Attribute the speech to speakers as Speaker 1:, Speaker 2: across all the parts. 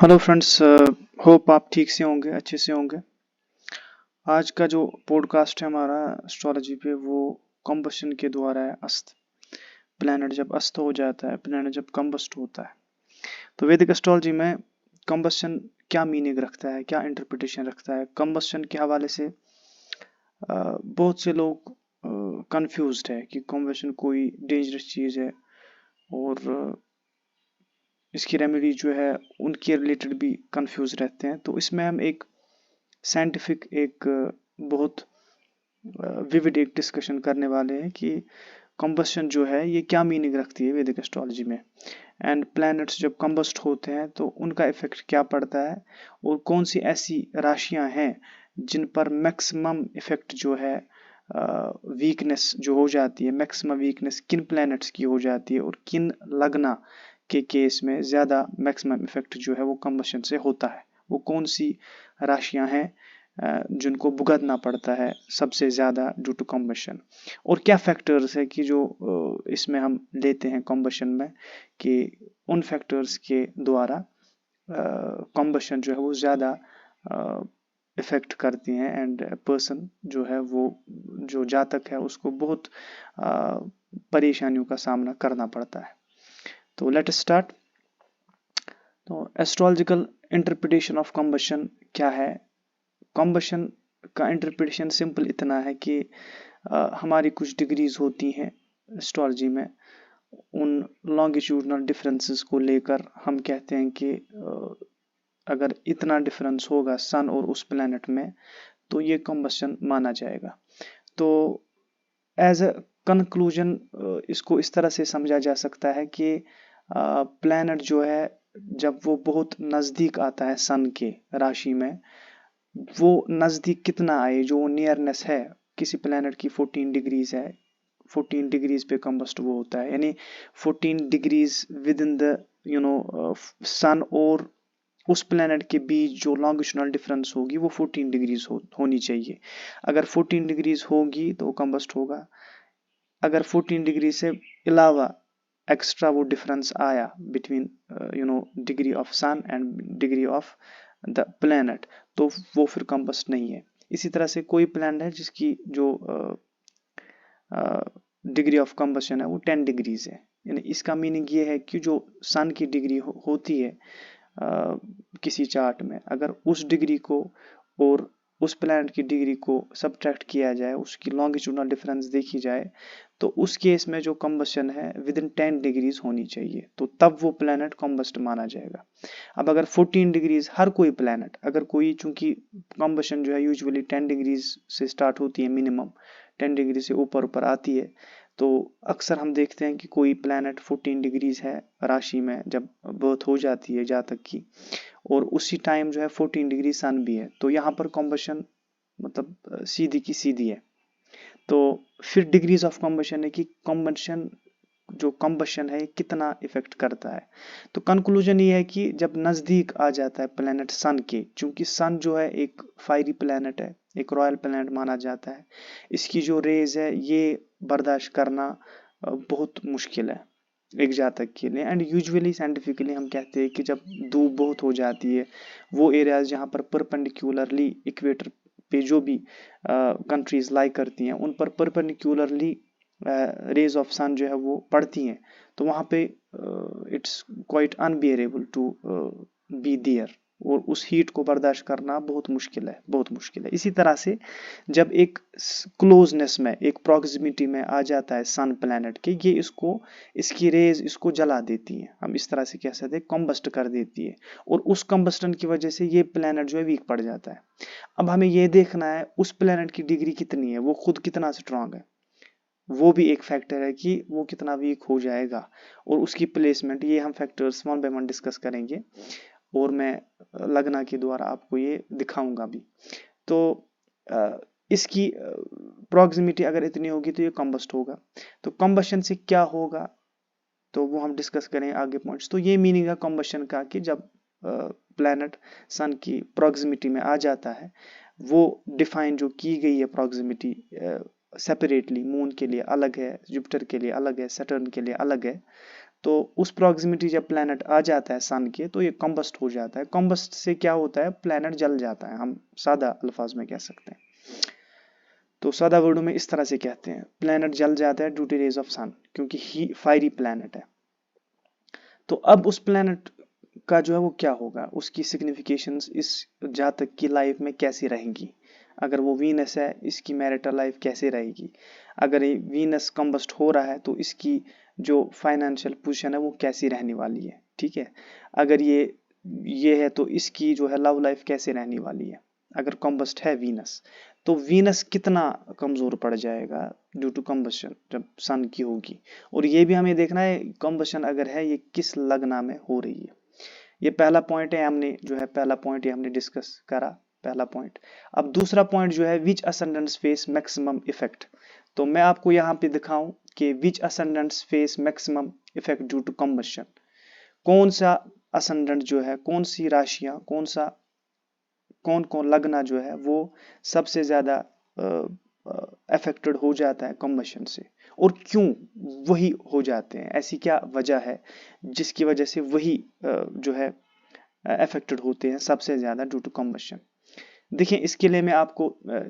Speaker 1: Hello friends, hope आप ठीक से होंगे, अच्छे से होंगे। आज का जो पॉडकास्ट है हमारा एस्ट्रोलॉजी पे, वो कंबशन के द्वारा है। अस्त प्लैनेट जब अस्त हो जाता है, प्लैनेट जब कंबस्ट होता है, तो वैदिक एस्ट्रोलॉजी में कंबशन क्या मीनिंग रखता है, क्या इंटरप्रिटेशन रखता है। कंबशन के हवाले से बहुत से लोग कंफ्यूज्ड है कि कंबशन कोई डेंजरस चीज़ है, और इसकी रेमेडी जो है उनके रिलेटेड भी कंफ्यूज रहते हैं। तो इसमें हम एक साइंटिफिक एक बहुत विविड एक डिस्कशन करने वाले हैं कि कंबस्शन जो है ये क्या मीनिंग रखती है वैदिक एस्ट्रोलॉजी में, एंड प्लैनेट्स जब कंबस्ट होते हैं तो उनका इफेक्ट क्या पड़ता है, और कौन सी ऐसी राशियां हैं जिन पर मैक्सिमम इफेक्ट जो है, वीकनेस जो हो जाती है, मैक्सिमम वीकनेस किन प्लैनेट्स की हो जाती है, और किन लगना के केस में ज़्यादा मैक्सिमम इफेक्ट जो है वो कंबशन से होता है। वो कौन सी राशियां हैं जिनको भुगतना पड़ता है सबसे ज़्यादा ड्यू टू कॉम्बशन, और क्या फैक्टर्स है कि जो इसमें हम लेते हैं कॉम्बशन में, कि उन फैक्टर्स के द्वारा कॉम्बशन जो है वो ज़्यादा इफेक्ट करती हैं, एंड पर्सन जो है वो, जो जातक है, उसको बहुत परेशानियों का सामना करना पड़ता है। तो लेट अस स्टार्ट। तो एस्ट्रोलॉजिकल इंटरप्रिटेशन ऑफ कॉम्बशन क्या है। कॉम्बशन का इंटरप्रिटेशन सिंपल इतना है कि हमारी कुछ डिग्रीज होती हैं एस्ट्रोलॉजी में। उन लॉन्गिट्यूडनल डिफरेंसेस को लेकर हम कहते हैं कि अगर इतना डिफरेंस होगा सन और उस प्लैनेट में, तो ये कॉम्बशन माना जाएगा। तो एज अ कंक्लूजन इसको इस तरह से समझा जा सकता है कि प्लैनेट जो है जब वो बहुत नज़दीक आता है सन के राशि में, वो नज़दीक कितना आए, जो नियरनेस है किसी प्लैनेट की 14 डिग्रीज है, 14 डिग्रीज पे कंबस्ट वो होता है, यानी 14 डिग्रीज विद इन द सन और उस प्लैनेट के बीच जो लॉन्गिट्यूडनल डिफरेंस होगी वो 14 डिग्रीज होनी चाहिए। अगर 14 डिग्रीज होगी तो कंबस्ट होगा। अगर 14 डिग्री से अलावा एक्स्ट्रा वो डिफरेंस आया between degree of sun and degree of the planet, तो वो फिर कंबस्ट नहीं है। इसी तरह से कोई प्लैनेट है जिसकी जो डिग्री ऑफ कंबशन है वो 10 डिग्रीज है, यानी इसका मीनिंग ये है कि जो सन की डिग्री होती है किसी चार्ट में, अगर उस डिग्री को और उस प्लैनेट की डिग्री को सब्ट्रैक्ट किया जाए, उसकी लॉन्गिट्यूडनल डिफरेंस देखी जाए, तो उस केस में जो कंबशन है विद इन 10 डिग्रीज होनी चाहिए, तो तब वो प्लैनेट कंबस्ट माना जाएगा। अब अगर 14 डिग्रीज हर कोई प्लैनेट, अगर कोई, चूंकि कंबशन जो है यूजुअली 10 डिग्रीज से स्टार्ट होती है, मिनिमम 10 डिग्री से ऊपर ऊपर आती है, तो अक्सर हम देखते हैं कि कोई प्लैनेट 14 डिग्रीज है राशि में जब बर्थ हो जाती है जातक की, और उसी टाइम जो है 14 डिग्री सन भी है, तो यहाँ पर कॉम्बशन मतलब सीधी की सीधी है। तो फिर डिग्रीज ऑफ कॉम्बशन है कि कॉम्बशन जो कॉम्बशन है कितना इफेक्ट करता है। तो कंक्लूजन ये है कि जब नज़दीक आ जाता है प्लैनेट सन के, चूंकि सन जो है एक फायरी प्लैनेट है, एक रॉयल प्लैनेट माना जाता है, इसकी जो रेज है ये बर्दाश्त करना बहुत मुश्किल है एक जातक के लिए। एंड यूजुअली साइंटिफिकली हम कहते हैं कि जब धूप बहुत हो जाती है, वो एरियाज जहाँ पर परपेंडिकुलरली इक्वेटर पे जो भी कंट्रीज लाई करती हैं, उन पर परपेंडिकुलरली रेज ऑफ सन जो है वो पड़ती हैं, तो वहाँ पे it's quite unbearable to be there, और उस हीट को बर्दाश्त करना बहुत मुश्किल है, बहुत मुश्किल है। इसी तरह से जब एक क्लोजनेस में, एक प्रॉक्सिमिटी में आ जाता है सन प्लैनेट के, ये इसको, इसकी रेज इसको जला देती है, हम इस तरह से कह सकते हैं कॉम्बस्ट कर देती है, और उस कॉम्बस्टन की वजह से ये प्लैनेट जो है वीक पड़ जाता है। अब हमें ये देखना है उस प्लैनेट की डिग्री कितनी है, वो खुद कितना स्ट्रांग है, वो भी एक फैक्टर है कि वो कितना वीक हो जाएगा, और उसकी प्लेसमेंट, ये हम factors one by one discuss करेंगे, और मैं लगना के द्वारा आपको ये दिखाऊंगा भी। तो इसकी प्रॉक्सिमिटी अगर इतनी होगी तो ये कंबस्ट होगा। तो कंबशन से क्या होगा, तो वो हम डिस्कस करें आगे पॉइंट्स। तो ये मीनिंग है कंबशन का कि जब प्लैनेट सन की प्रॉक्सिमिटी में आ जाता है, वो डिफाइन जो की गई है प्रॉक्सिमिटी सेपरेटली, मून के लिए अलग है, जुपिटर के लिए अलग है, सैटर्न के लिए अलग है, तो उस प्रॉक्सिमिटी जब प्लैनेट आ जाता है सन के तो ये कॉम्बस्ट हो जाता है। कॉम्बस्ट से क्या होता है, प्लैनेट जल जाता है, हम सादा अल्फाज में कह सकते हैं। तो सादा वर्डों में इस तरह से कहते हैं, प्लैनेट जल जाता है ड्यू टू रेज ऑफ सन, क्योंकि ही फायरी प्लैनेट है। तो अब उस प्लैनेट का जो है वो क्या होगा, उसकी सिग्निफिकेशंस इस जातक की लाइफ में कैसी रहेंगी। अगर वो वीनस है, इसकी मैरिटल लाइफ कैसे रहेगी। अगर ये वीनस कंबस्ट हो रहा है तो इसकी जो फाइनेंशियल पोजीशन है वो कैसी रहने वाली है, ठीक है। अगर ये है तो इसकी जो है लव लाइफ कैसे रहने वाली है। अगर कंबस्ट है वीनस, तो वीनस कितना कमजोर पड़ जाएगा ड्यू टू कंबशन जब सन की होगी। और ये भी हमें देखना है कंबशन अगर है ये किस लग्ना में हो रही है। ये पहला पॉइंट है, हमने जो है पहला पॉइंट ये हमने डिस्कस करा, पहला पॉइंट। अब दूसरा पॉइंट जो है which ascendants face maximum effect. तो मैं आपको यहाँ पे दिखाऊं कि which ascendants face maximum effect due to combustion. कौन सा असेंडेंट जो है, कौन सी राशियां, कौन कौन लगना जो है वो सबसे ज्यादा अफेक्टेड हो जाता है कंबशन से, और क्यों वही हो जाते हैं, ऐसी क्या वजह है जिसकी वजह से वही जो है अफेक्टेड होते हैं सबसे ज्यादा ड्यू टू कंबशन। देखिए इसके लिए मैं आपको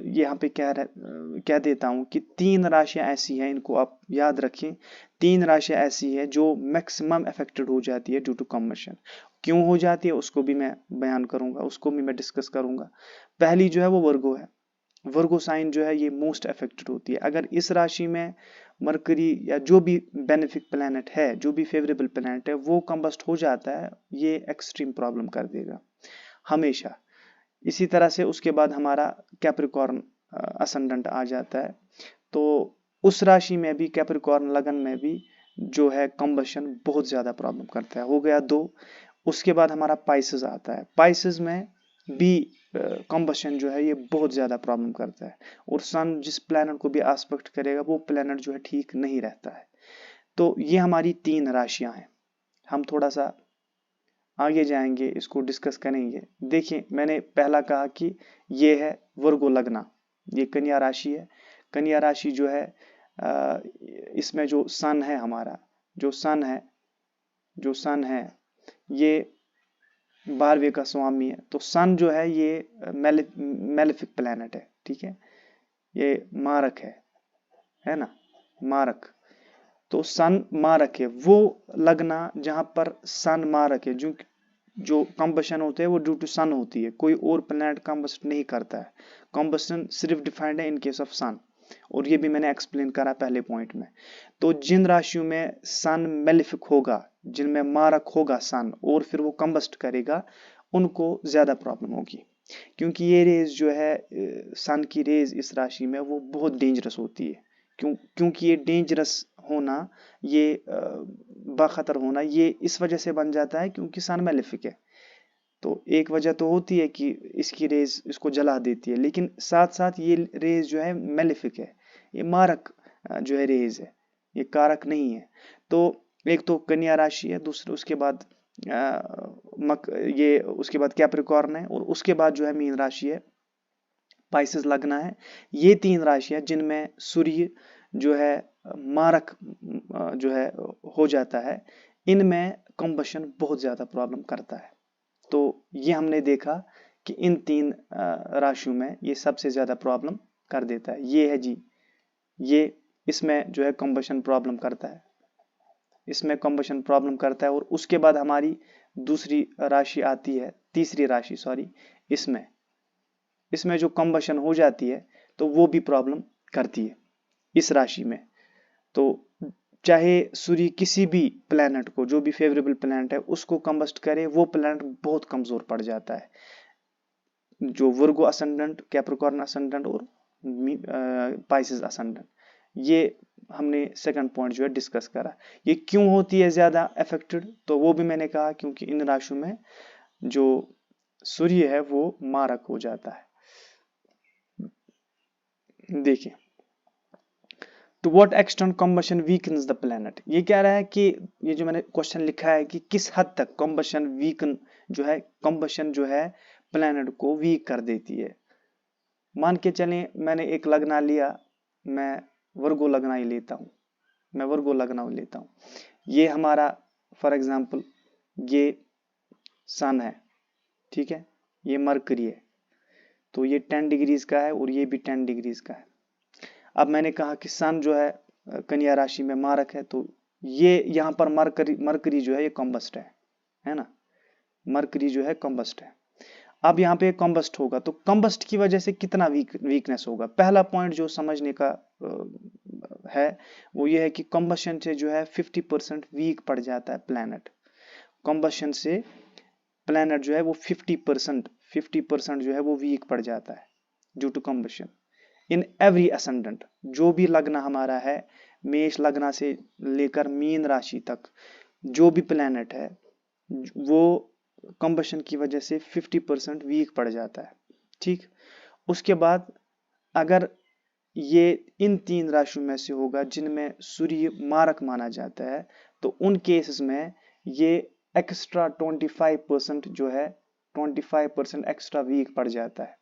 Speaker 1: यहाँ पे कह देता हूँ कि 3 राशियां ऐसी हैं, इनको आप याद रखें। 3 राशियां ऐसी है जो मैक्सिमम अफेक्टेड हो जाती है ड्यू टू कंबशन। क्यों हो जाती है उसको भी मैं बयान करूंगा, उसको भी मैं डिस्कस करूंगा। पहली जो है वो वर्गो है। वर्गो साइन जो है ये मोस्ट अफेक्टेड होती है। अगर इस राशि में मरकरी या जो भी बेनिफिक प्लैनेट है, जो भी फेवरेबल प्लैनेट है, वो कंबस्ट हो जाता है, ये एक्सट्रीम प्रॉब्लम कर देगा हमेशा। इसी तरह से उसके बाद हमारा कैप्रिकॉर्न असेंडेंट आ जाता है, तो उस राशि में भी कैप्रिकॉर्न लगन में भी जो है कंबशन बहुत ज्यादा प्रॉब्लम करता है। हो गया 2। उसके बाद हमारा पाइसेस आता है। पाइसेस में भी कंबशन जो है ये बहुत ज्यादा प्रॉब्लम करता है, और सन जिस प्लैनेट को भी आस्पेक्ट करेगा वो प्लैनेट जो है ठीक नहीं रहता है। तो ये हमारी 3 राशियां हैं। हम थोड़ा सा आगे जाएंगे, इसको डिस्कस करेंगे। देखिए मैंने पहला कहा कि ये है वर्गो लगना, ये कन्या राशि है। कन्या राशि जो है इसमें जो सन है हमारा, जो सन है ये 12वें का स्वामी है। तो सन जो है ये मेलेफिक प्लैनेट है, ठीक है, ये मारक है ना, मारक। तो सन मारक है, वो लगना जहां पर सन मारक है, जो कंबशन होते हैं वो ड्यू टू सन होती है, कोई और प्लैनेट कंबस्ट नहीं करता है। कंबशन सिर्फ डिफाइंड है इन केस ऑफ सन, और ये भी मैंने एक्सप्लेन करा पहले पॉइंट में। तो जिन राशियों में सन मेलिफिक होगा, जिनमें मारक होगा सन, और फिर वो कंबस्ट करेगा, उनको ज्यादा प्रॉब्लम होगी, क्योंकि ये रेज जो है सन की रेज इस राशि में वो बहुत डेंजरस होती है। क्योंकि ये डेंजरस होना, ये बाखतर होना, ये इस वजह से बन जाता है क्योंकि सन मेलेफिक है। तो एक वजह तो होती है कि इसकी रेज इसको जला देती है, लेकिन साथ साथ ये रेज जो है मेलेफिक है, ये मारक जो है रेज है, ये कारक नहीं है। तो एक तो कन्या राशि है, दूसरे उसके बाद ये उसके बाद कैप्रिकॉर्न है, और उसके बाद जो है मीन राशि है, पाइसेस लगना है। ये 3 राशियां जिनमें सूर्य जो है मारक जो है हो जाता है, इनमें कंबशन बहुत ज्यादा प्रॉब्लम करता है। तो ये हमने देखा कि इन 3 राशियों में ये सबसे ज्यादा प्रॉब्लम कर देता है। ये है जी, ये इसमें जो है कंबशन प्रॉब्लम करता है, इसमें कंबशन प्रॉब्लम करता है। और उसके बाद हमारी दूसरी राशि आती है, तीसरी राशि सॉरी, इसमें जो कंबशन हो जाती है तो वो भी प्रॉब्लम करती है इस राशि में। तो चाहे सूर्य किसी भी प्लैनेट को, जो भी फेवरेबल प्लैनेट है उसको कंबस्ट करे, वो प्लैनेट बहुत कमजोर पड़ जाता है। जो वर्गो असेंडेंट, कैप्रिकॉर्न असेंडेंट और पाइसेस असेंडेंट, ये हमने सेकंड पॉइंट जो है डिस्कस करा। ये क्यों होती है ज्यादा अफेक्टेड, तो वो भी मैंने कहा क्योंकि इन राशियों में जो सूर्य है वो मारक हो जाता है। देखिए, to what extent combustion weakens the planet, ये कह रहा है कि ये जो मैंने क्वेश्चन लिखा है कि किस हद तक कंबशन वीकन जो है, कंबशन जो है प्लैनेट को वीक कर देती है। मान के चलें मैंने एक लगना लिया, मैं वर्गो लगना ही लेता हूं, मैं वर्गो लगना लेता हूं। ये हमारा फॉर एग्जांपल ये सन है, ठीक है, ये मरकरी है, तो ये 10 डिग्रीज का है और ये भी 10 डिग्रीज का है। अब मैंने कहा कि सन जो है कन्या राशि में मारक है, तो ये यहाँ पर मरकरी जो है ये कॉम्बस्ट है ना, मरकरी जो है कॉम्बस्ट है। अब यहाँ पे कॉम्बस्ट होगा तो कॉम्बस्ट की वजह से कितना वीकनेस होगा। पहला पॉइंट जो समझने का है वो ये है कि कॉम्बशन से जो है 50% वीक पड़ जाता है प्लैनेट। कॉम्बशन से प्लैनेट जो है वो 50% जो है वो वीक पड़ जाता है due to combustion in every ascendant. जो भी लग्न हमारा है, मेष लग्न से लेकर मीन राशि तक जो भी प्लैनेट है वो कॉम्बशन की वजह से 50% वीक पड़ जाता है, ठीक। उसके बाद अगर ये इन 3 राशियों में से होगा जिनमें सूर्य मारक माना जाता है, तो उन केसेस में ये एक्स्ट्रा 25% जो है 25% एक्स्ट्रा वीक पड़ जाता है।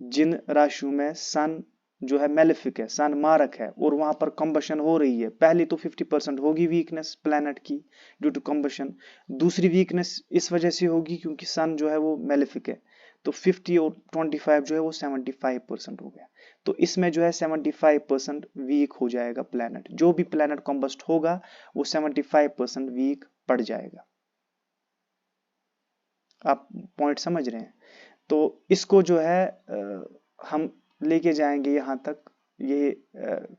Speaker 1: जिन राशियों में सन जो है मेलेफिक है, सन मारक है और वहां पर कॉम्बशन हो रही है, पहली तो 50% होगी वीकनेस प्लैनेट की ड्यू टू कॉम्बशन। दूसरी वीकनेस इस वजह से होगी क्योंकि सन जो है वो मेलेफिक है, तो 50 और 25 जो है वो 75% हो गया। तो इसमें जो है 75% वीक हो जाएगा प्लैनेट। जो भी प्लैनेट कॉम्बस्ट होगा वो 75% वीक पड़ जाएगा। आप पॉइंट समझ रहे हैं। तो इसको जो है हम लेके जाएंगे यहाँ तक। ये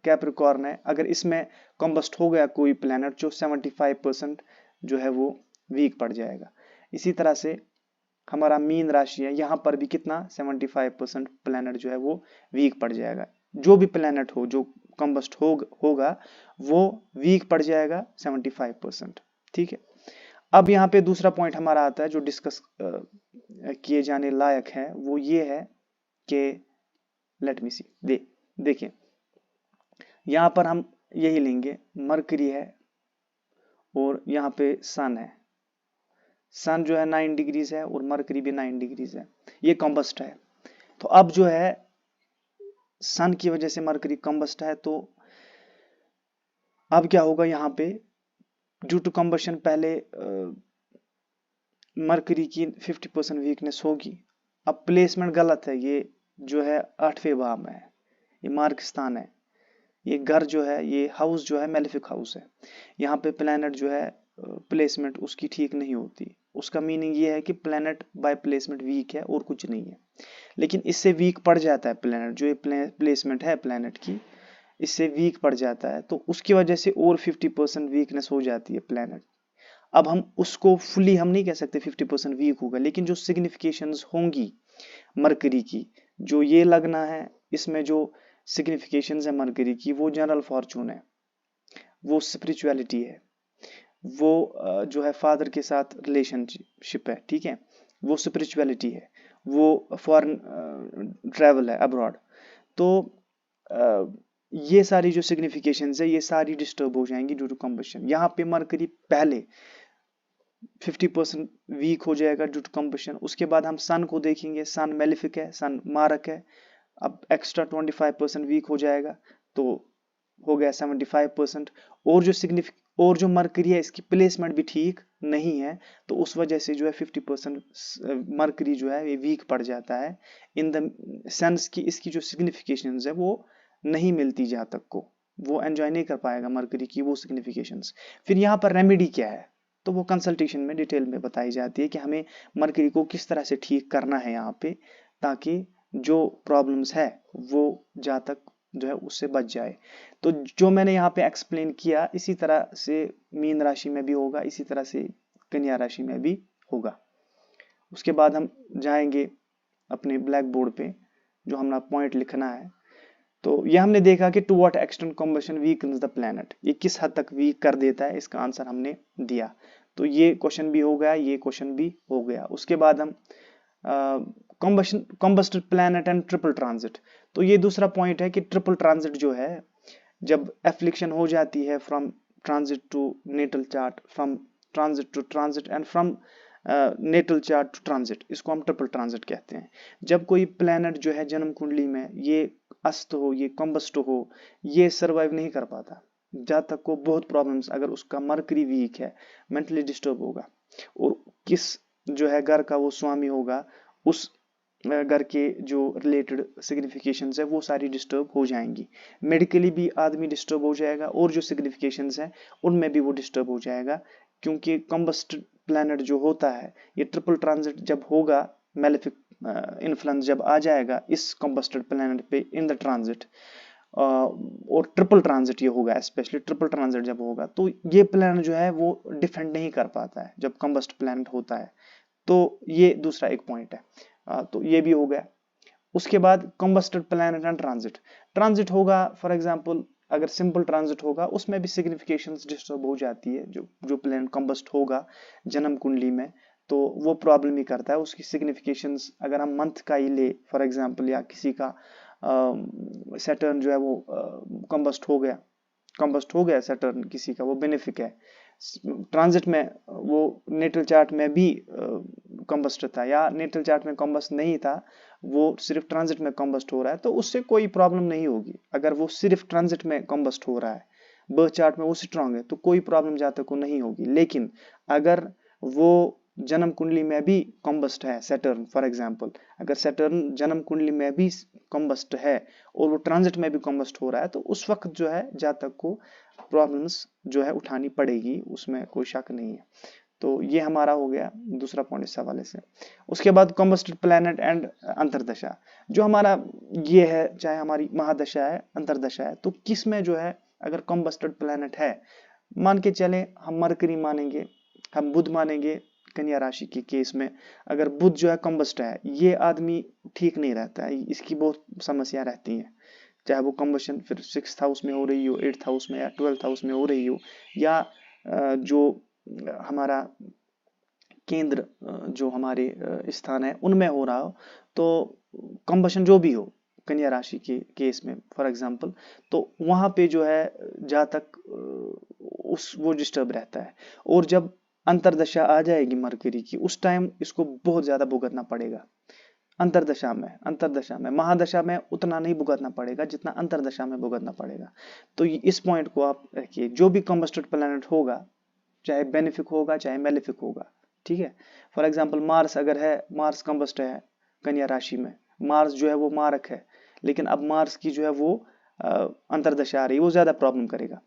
Speaker 1: कैप्रिकॉर्न है, अगर इसमें कॉम्बस्ट हो गया कोई प्लैनेट जो 75% जो है वो वीक पड़ जाएगा। इसी तरह से हमारा मीन राशि है, यहाँ पर भी कितना 75% प्लैनेट जो है वो वीक पड़ जाएगा। जो भी प्लैनेट हो जो कॉम्बस्ट होगा वो वीक पड़ जाएगा 75%, ठीक है। अब यहाँ पे दूसरा पॉइंट हमारा आता है जो डिस्कस किए जाने लायक है, वो ये है कि लेट मी सी देखिए यहाँ पर हम यही लेंगे, मरकरी है और यहाँ पे सन है। सन जो है 9 डिग्रीज है और मरकरी भी 9 डिग्रीज है, ये कॉम्बस्ट है। तो अब जो है सन की वजह से मरकरी कॉम्बस्ट है, तो अब क्या होगा यहाँ पे ड्यू टू कॉम्बशन पहले मरकरी की 50% वीकनेस होगी। अब प्लेसमेंट गलत है, ये जो है 8वें भाव में है, ये मार्क स्थान है, ये घर जो है ये हाउस जो है मेलेफिक हाउस है। यहाँ पे प्लैनेट जो है प्लेसमेंट उसकी ठीक नहीं होती। उसका मीनिंग ये है कि प्लैनेट बाय प्लेसमेंट वीक है और कुछ नहीं है। लेकिन इससे वीक पड़ जाता है प्लैनेट, जो ये प्लेसमेंट है प्लैनेट की इससे वीक पड़ जाता है, तो उसकी वजह से और 50% वीकनेस हो जाती है प्लैनेट। अब हम उसको फुली हम नहीं कह सकते 50% वीक होगा, लेकिन जो सिग्निफिकेशंस होंगी मरकरी की, जो ये लगना है इसमें जो सिग्निफिकेशंस है मरकरी की, वो जनरल फॉर्चून है, वो स्पिरिचुअलिटी है, वो जो है फादर के साथ रिलेशनशिप है, ठीक है, वो स्पिरिचुअलिटी है, वो फॉरेन ट्रैवल है अब्रॉड। तो ये सारी जो सिग्निफिकेशंस है ये सारी डिस्टर्ब हो जाएंगी ड्यू टू कॉम्बशन। यहाँ पे मरकरी पहले 50% वीक हो जाएगा ड्यू टू कॉम्बशन। उसके बाद हम सन को देखेंगे, सन मेलिफिक है, सन मारक है, अब एक्स्ट्रा 25% वीक हो जाएगा, तो हो गया 75%। और जो मरकरी है इसकी प्लेसमेंट भी ठीक नहीं है, तो उस वजह से जो है 50% मरकरी जो है ये वीक पड़ जाता है इन द सेंस की इसकी जो सिग्निफिकेशंस है वो नहीं मिलती जातक को, वो एंजॉय नहीं कर पाएगा मरकरी की वो सिग्निफिकेशंस। फिर यहाँ पर रेमेडी क्या है, तो वो कंसल्टेशन में डिटेल में बताई जाती है कि हमें मरकरी को किस तरह से ठीक करना है यहाँ पे, ताकि जो प्रॉब्लम्स है वो जातक जो है उससे बच जाए। तो जो मैंने यहाँ पे एक्सप्लेन किया इसी तरह से मीन राशि में भी होगा, इसी तरह से कन्या राशि में भी होगा। उसके बाद हम जाएंगे अपने ब्लैक बोर्ड पे जो हमारा पॉइंट लिखना है। तो ये हमने देखा कि to what extent combustion weakens the planet, ये किस हद तक वीक कर देता है, इसका आंसर हमने दिया। तो ये क्वेश्चन भी हो गया, ये क्वेश्चन भी हो गया। उसके बाद हम कॉम्बस्टेड प्लैनेट एंड ट्रिपल ट्रांजिट, तो ये दूसरा पॉइंट है कि ट्रिपल ट्रांजिट जो है जब एफ्लिक्शन हो जाती है from transit to natal chart, from transit to transit and from natal chart to transit, इसको हम ट्रिपल ट्रांजिट कहते हैं। जब कोई प्लैनेट जो है जन्म कुंडली में ये अस्त हो, ये कॉम्बस्ट हो, ये सर्वाइव नहीं कर पाता, जहाँ तक को बहुत प्रॉब्लम्स, अगर उसका मरकरी वीक है, मेंटली डिस्टर्ब होगा, और किस जो है घर का वो स्वामी होगा, उस घर के जो रिलेटेड सिग्निफिकेशंस है वो सारी डिस्टर्ब हो जाएंगी। मेडिकली भी आदमी डिस्टर्ब हो जाएगा, और जो सिग्निफिकेशंस हैं उनमें भी वो डिस्टर्ब हो जाएगा, क्योंकि कम्बस्ट प्लैनेट जो होता है, ये ट्रिपल ट्रांजिट जब होगा, मेलेफिक इन्फ्लुएंस जब आ जाएगा इस कम्बस्टेड प्लैनेट पे इन द ट्रांजिट, और ट्रिपल ट्रांजिट ये होगा, स्पेशली ट्रिपल ट्रांजिट जब होगा, तो ये प्लैनेट जो है वो डिफेंड नहीं कर पाता है जब कम्बस्ट प्लैनेट होता है। तो ये दूसरा एक पॉइंट है। तो ये भी हो गया। उसके बाद कम्बस्टेड प्लैनेट एंड ट्रांजिट, ट्रांजिट होगा फॉर एग्जांपल, अगर सिंपल ट्रांजिट होगा उसमें भी सिग्निफिकेशंस डिस्टर्ब हो जाती है। जो प्लैनेट कम्बस्ट होगा जन्म कुंडली में, तो वो प्रॉब्लम ही करता है। उसकी सिग्निफिकेशंस अगर हम मंथ का ही ले फॉर एग्जांपल, या किसी का सैटर्न जो है वो कम्बस्ट हो गया सैटर्न किसी का, वो बेनिफिक है, ट्रांजिट में वो नेटल चार्ट में भी कम्बस्ट था, या नेटल चार्ट में कम्बस्ट नहीं था, वो सिर्फ ट्रांजिट में कम्बस्ट हो रहा है, तो उससे कोई प्रॉब्लम नहीं होगी। अगर वो सिर्फ ट्रांजिट में कम्बस्ट हो रहा है, बर्थ चार्ट में वो स्ट्रांग है, तो कोई प्रॉब्लम जातक को नहीं होगी। लेकिन अगर वो जन्म कुंडली में भी कम्बस्ट है, सैटर्न फॉर एग्जांपल, अगर सैटर्न जन्म कुंडली में भी कम्बस्ट है और वो ट्रांजिट में भी कम्बस्ट हो रहा है, तो उस वक्त जो है जातक को प्रॉब्लम्स जो है उठानी पड़ेगी, उसमें कोई शक नहीं है। तो ये हमारा हो गया दूसरा पॉइंट इस हवाले से। उसके बाद कम्बस्टेड प्लैनेट एंड अंतरदशा, जो हमारा ये है, चाहे हमारी महादशा है अंतरदशा है, तो किस में जो है अगर कम्बस्टेड प्लैनेट है, मान के चले हम मरकरी मानेंगे, हम बुध मानेंगे कन्या राशि के केस में, अगर बुध जो है कम्बस्ट है, ये आदमी ठीक नहीं रहता है, इसकी बहुत समस्या रहती है, चाहे वो कम्बशन फिर 6th हाउस में हो रही हो, 8th हाउस में, या 12th हाउस में हो रही हो, या जो हमारा केंद्र जो हमारे स्थान है उनमें हो रहा हो, तो कम्बशन जो भी हो कन्या राशि के केस में फॉर एग्जांपल, तो वहां पे जो है जहाँ तक उस वो डिस्टर्ब रहता है। और जब अंतरदशा आ जाएगी मरकरी की, उस टाइम इसको बहुत ज्यादा भुगतना पड़ेगा। अंतरदशा में महादशा में उतना नहीं भुगतना पड़ेगा जितना अंतरदशा में भुगतना पड़ेगा। तो इस पॉइंट को आप रखिए, जो भी कम्बस्टेड प्लैनेट होगा, चाहे बेनिफिक होगा चाहे मेलेफिक होगा, ठीक है। फॉर एग्जांपल मार्स अगर है, मार्स कम्बस्ट है कन्या राशि में, मार्स जो है वो मारक है, लेकिन अब मार्स की जो है वो अंतरदशा आ रही है, वो ज्यादा प्रॉब्लम करेगा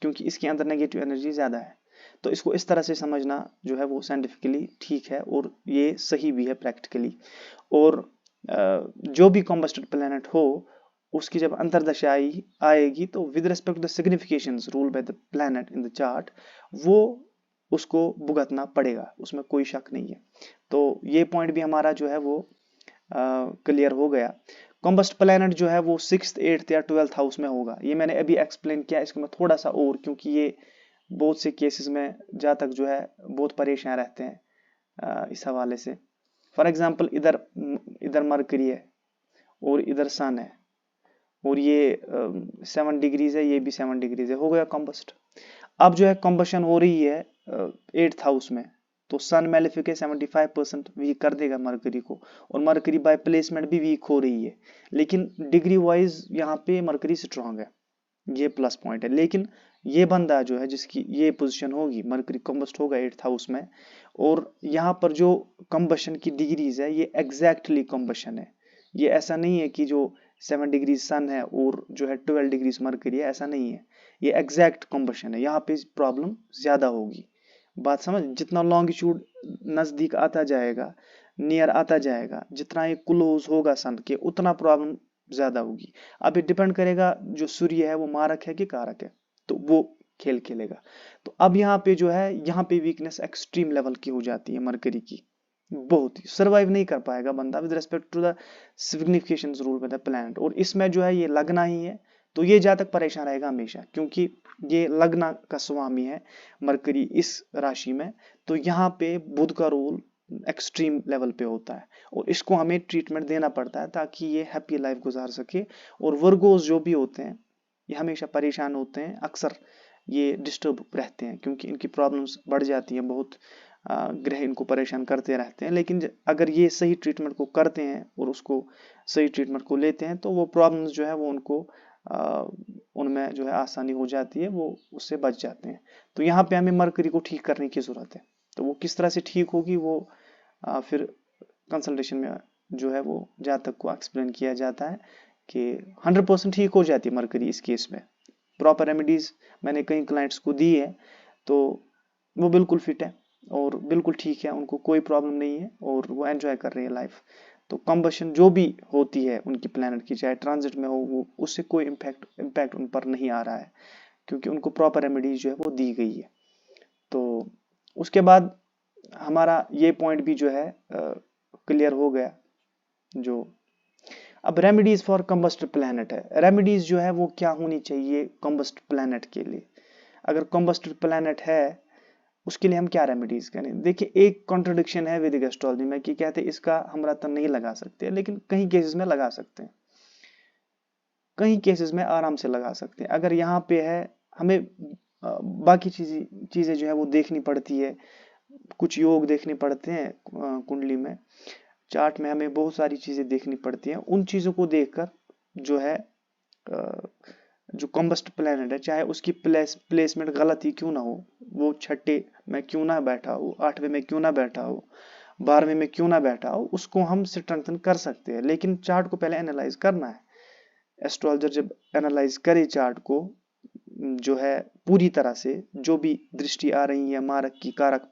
Speaker 1: क्योंकि इसके अंदर नेगेटिव एनर्जी ज्यादा है। तो इसको इस तरह से समझना जो है वो साइंटिफिकली ठीक है, और ये सही भी है प्रैक्टिकली। और जो भी कॉम्बस्टेड प्लैनेट हो, उसकी जब अंतरदशा आएगी, तो with respect to the significations rule by the planet in the chart, वो उसको भुगतना पड़ेगा, उसमें कोई शक नहीं है। तो ये पॉइंट भी हमारा जो है वो क्लियर हो गया। कॉम्बस्ट प्लैनेट जो है वो 6th 8th या 12th हाउस में होगा, ये मैंने अभी एक्सप्लेन किया, इसको मैं थोड़ा सा और, क्योंकि ये बहुत से केसेस में जातक जो है बहुत परेशान रहते हैं इस हवाले से। फॉर एग्जांपल इधर मरकरी है और इधर सन है, और ये 7 डिग्रीज है, ये भी 7 डिग्रीज है, हो गया कॉम्बस्ट। अब जो है कॉम्बशन हो रही है 8th हाउस में, तो सन मेलेफिक है, 75% वीक कर देगा मरकरी को, और मरकरी बाय प्लेसमेंट भी वीक हो रही है, लेकिन डिग्री वाइज यहाँ पे मरकरी स्ट्रांग है, ये प्लस पॉइंट है। लेकिन ये बंदा जो है जिसकी ये पोजीशन होगी, मरकरी कम्बस्ट होगा 8th हाउस में, और यहाँ पर जो कम्बशन की डिग्रीज है ये एग्जैक्टली कम्बशन है, ये ऐसा नहीं है कि जो 7 डिग्रीज सन है और जो है 12 डिग्रीज मरकरी है, ऐसा नहीं है, ये एग्जैक्ट कम्बशन है। यहाँ पे प्रॉब्लम ज्यादा होगी, बात समझ, जितना लॉन्गिट्यूड नजदीक आता जाएगा, नियर आता जाएगा, जितना ये क्लोज होगा सन के, उतना प्रॉब्लम ज्यादा होगी। अब ये डिपेंड करेगा जो सूर्य है वो मारक है कि कारक है, तो वो खेल खेलेगा। तो अब यहाँ पे जो है, यहाँ पे वीकनेस एक्सट्रीम लेवल की हो जाती है मरकरी की, बहुत ही सर्वाइव नहीं कर पाएगा बंदा with respect to the significations rule by the planet. और इसमें जो है ये लगना ही है, तो ये जातक परेशान रहेगा हमेशा, क्योंकि ये लग्न का स्वामी है मरकरी इस राशि में, तो यहाँ पे बुध का रोल एक्सट्रीम लेवल पे होता है, और इसको हमें ट्रीटमेंट देना पड़ता है ताकि ये हैप्पी लाइफ गुजार सके। और वर्गोस जो भी होते हैं ये हमेशा परेशान होते हैं, अक्सर ये डिस्टर्ब रहते हैं क्योंकि इनकी प्रॉब्लम्स बढ़ जाती हैं, बहुत ग्रह इनको परेशान करते रहते हैं। लेकिन अगर ये सही ट्रीटमेंट को करते हैं और उसको सही ट्रीटमेंट को लेते हैं, तो वो प्रॉब्लम्स जो है वो उनको उनमें जो है आसानी हो जाती है, वो उससे बच जाते हैं। तो यहाँ पे हमें मरकरी को ठीक करने की ज़रूरत है। तो वो किस तरह से ठीक होगी, वो फिर कंसल्टेशन में जो है वो जातक को एक्सप्लेन किया जाता है कि 100% ठीक हो जाती है मरकरी इस केस में। प्रॉपर रेमेडीज मैंने कई क्लाइंट्स को दी है, तो वो बिल्कुल फिट है और बिल्कुल ठीक है, उनको कोई प्रॉब्लम नहीं है और वो एंजॉय कर रही है लाइफ। तो कंबशन जो भी होती है उनकी प्लैनेट की, चाहे ट्रांजिट में हो, वो उससे कोई इम्पैक्ट उन पर नहीं आ रहा है, क्योंकि उनको प्रॉपर रेमेडीज जो है वो दी गई है। तो उसके बाद हमारा ये पॉइंट भी जो है क्लियर हो गया। जो अब रेमेडीज फॉर कंबस्ट प्लैनेट है, रेमेडीज जो है वो क्या होनी चाहिए कंबस्ट प्लैनेट के लिए। अगर कंबस्ट प्लैनेट है उसके लिए हम क्या रेमेडीज करें। देखिए, एक कॉन्ट्रडिक्शन है वैदिक एस्ट्रोलॉजी में कि कहते हैं इसका हम रत्न नहीं लगा सकते, लेकिन कहीं केसेस में लगा सकते हैं, कहीं केसेस में आराम से लगा सकते हैं। अगर यहाँ पे है, हमें बाकी चीजें जो है वो देखनी पड़ती है, कुछ योग देखने पड़ते हैं कुंडली में, चार्ट में हमें बहुत सारी चीजें देखनी पड़ती हैं। उन चीजों को देखकर जो है जो कॉम्बस्ट प्लैनेट है, चाहे उसकी प्लेसमेंट गलत ही क्यों ना हो, वो छठे में क्यों ना बैठा हो, 8वें में क्यों ना बैठा हो, 12वें में क्यों ना बैठा हो, उसको हम स्ट्रेंथन कर सकते हैं। लेकिन चार्ट को पहले एनालाइज करना है। एस्ट्रोलॉजर जब एनालाइज करे चार्ट को, जो है पूरी तरह से, जो भी दृष्टि आ रही है मारक की कारक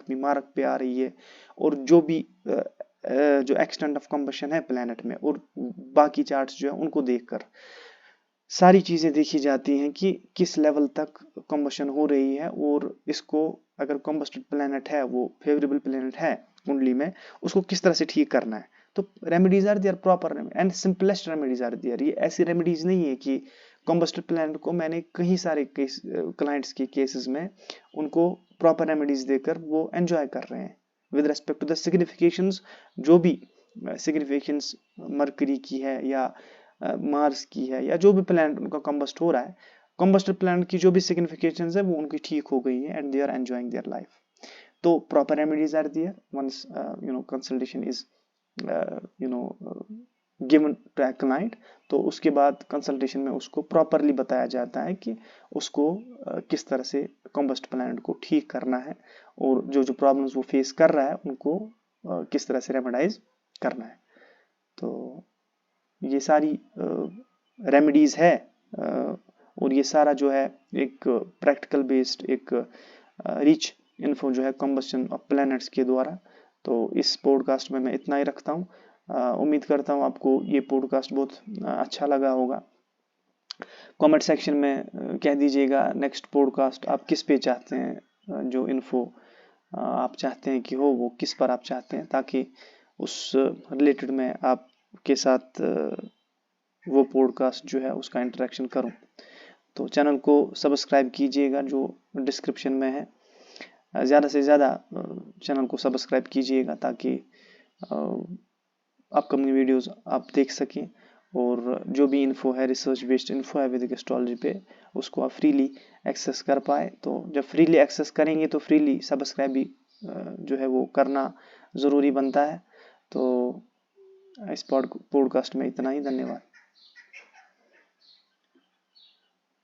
Speaker 1: भी मारक पे आ रही है, और जो भी जो एक्सटेंट ऑफ कंबशन है प्लैनेट में, और बाकी चार्ट्स जो है उनको देखकर सारी चीजें देखी जाती हैं कि किस लेवल तक कंबशन हो रही है, और इसको अगर कंबस्टेड प्लैनेट है, वो फेवरेबल प्लैनेट है कुंडली में, उसको किस तरह से ठीक करना है। तो remedies are there, proper and simplest remedies are there. ये ऐसी रेमेडीज नहीं है कि कंबस्टेड प्लैनेट को मैंने कई सारे क्लाइंट्स के केसेस में उनको प्रॉपर रेमेडीज देकर वो एंजॉय कर रहे हैं with respect to the significations. जो भी सिग्निफिकेशंस मरकरी की है या मार्स की है, या जो भी प्लैनेट उनका कंबस्ट हो रहा है, कंबस्टेड प्लैनेट की जो भी सिग्निफिकेशंस है वो उनकी ठीक हो गई है, and they are enjoying their life. तो proper remedies are there once consultation is given to a client. तो उसके बाद कंसल्टेशन में उसको प्रॉपरली बताया जाता है कि उसको किस तरह से कंबस्ट प्लैनेट को ठीक करना है, और जो जो प्रॉब्लम्स वो फेस कर रहा है उनको किस तरह से रेमेडाइज करना है। तो ये सारी रेमेडीज है, और ये सारा जो है एक प्रैक्टिकल बेस्ड, एक रिच इन्फो जो है कंबस्शन ऑफ प्लैनेट्स के द्वारा। तो इस पॉडकास्ट में मैं इतना ही रखता हूँ। उम्मीद करता हूँ आपको ये पॉडकास्ट बहुत अच्छा लगा होगा। कमेंट सेक्शन में कह दीजिएगा नेक्स्ट पॉडकास्ट आप किस पे चाहते हैं, जो इन्फो आप चाहते हैं कि हो वो किस पर आप चाहते हैं, ताकि उस रिलेटेड में आपके साथ वो पॉडकास्ट जो है उसका इंटरेक्शन करूं। तो चैनल को सब्सक्राइब कीजिएगा जो डिस्क्रिप्शन में है, ज़्यादा से ज़्यादा चैनल को सब्सक्राइब कीजिएगा ताकि अपकमिंग वीडियोस आप देख सकें, और जो भी इन्फो है, रिसर्च बेस्ड इन्फो है वैदिक एस्ट्रोलॉजी पे, उसको आप फ्रीली एक्सेस कर पाए। तो जब फ्रीली एक्सेस करेंगे तो फ्रीली सब्सक्राइब भी जो है वो करना ज़रूरी बनता है। तो इस पॉडकास्ट में इतना ही, धन्यवाद।